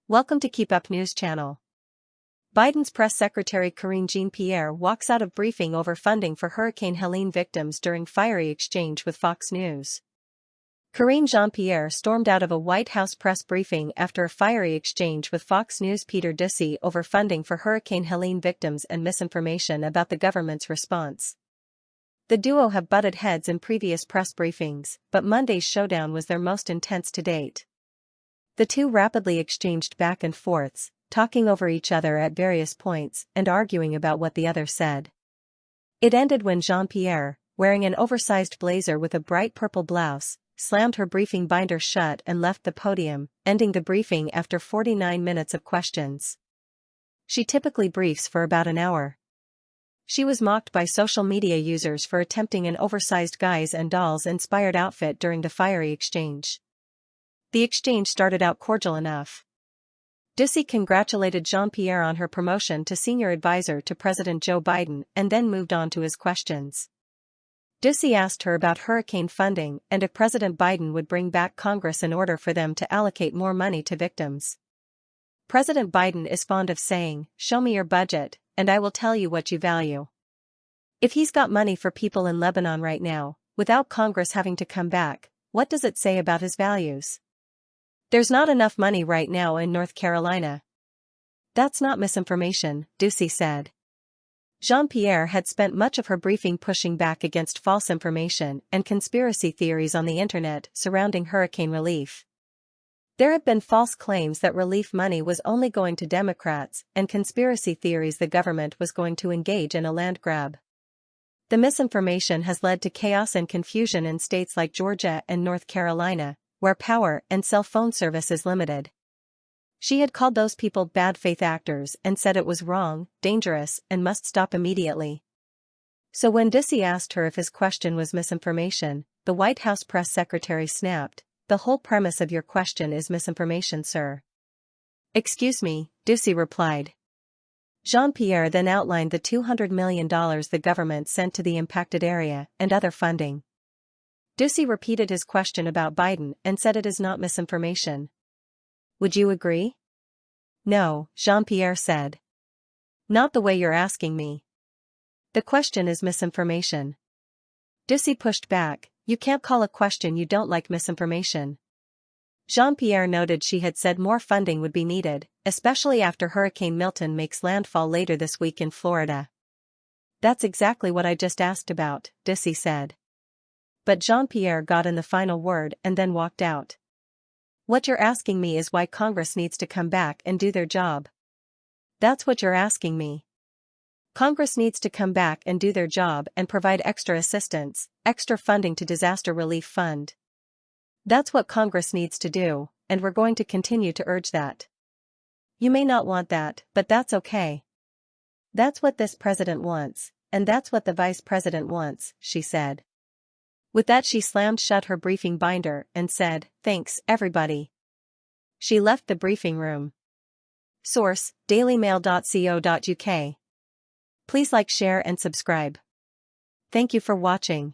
Welcome to KEEPUP News Channel. Biden's press secretary Karine-Jean-Pierre walks out of briefing over funding for Hurricane Helene victims during fiery exchange with Fox News. Karine-Jean-Pierre stormed out of a White House press briefing after a fiery exchange with Fox News' Peter Doocy over funding for Hurricane Helene victims and misinformation about the government's response. The duo have butted heads in previous press briefings, but Monday's showdown was their most intense to date. The two rapidly exchanged back and forths, talking over each other at various points and arguing about what the other said. It ended when Jean-Pierre, wearing an oversized blazer with a bright purple blouse, slammed her briefing binder shut and left the podium, ending the briefing after 49 minutes of questions. She typically briefs for about an hour. She was mocked by social media users for attempting an oversized guys and dolls-inspired outfit during the fiery exchange. The exchange started out cordial enough. Doocy congratulated Jean-Pierre on her promotion to senior advisor to President Joe Biden and then moved on to his questions. Doocy asked her about hurricane funding and if President Biden would bring back Congress in order for them to allocate more money to victims. President Biden is fond of saying, "Show me your budget, and I will tell you what you value." If he's got money for people in Lebanon right now, without Congress having to come back, what does it say about his values? There's not enough money right now in North Carolina. That's not misinformation, Doocy said. Jean-Pierre had spent much of her briefing pushing back against false information and conspiracy theories on the internet surrounding hurricane relief. There have been false claims that relief money was only going to Democrats and conspiracy theories the government was going to engage in a land grab. The misinformation has led to chaos and confusion in states like Georgia and North Carolina, where power and cell phone service is limited. She had called those people bad faith actors and said it was wrong, dangerous, and must stop immediately. So when Doocy asked her if his question was misinformation, the White House press secretary snapped, "The whole premise of your question is misinformation, sir." "Excuse me," Doocy replied. Jean-Pierre then outlined the $200 million the government sent to the impacted area and other funding. Doocy repeated his question about Biden and said it is not misinformation. "Would you agree?" "No," Jean-Pierre said. "Not the way you're asking me. The question is misinformation." Doocy pushed back, "You can't call a question you don't like misinformation." Jean-Pierre noted she had said more funding would be needed, especially after Hurricane Milton makes landfall later this week in Florida. "That's exactly what I just asked about," Doocy said. But Jean-Pierre got in the final word and then walked out. "What you're asking me is why Congress needs to come back and do their job. That's what you're asking me. Congress needs to come back and do their job and provide extra assistance, extra funding to Disaster Relief Fund. That's what Congress needs to do, and we're going to continue to urge that. You may not want that, but that's okay. That's what this president wants, and that's what the vice president wants," she said. With that she slammed shut her briefing binder and said, "Thanks, everybody." She left the briefing room. Source: dailymail.co.uk. Please like, share and subscribe. Thank you for watching.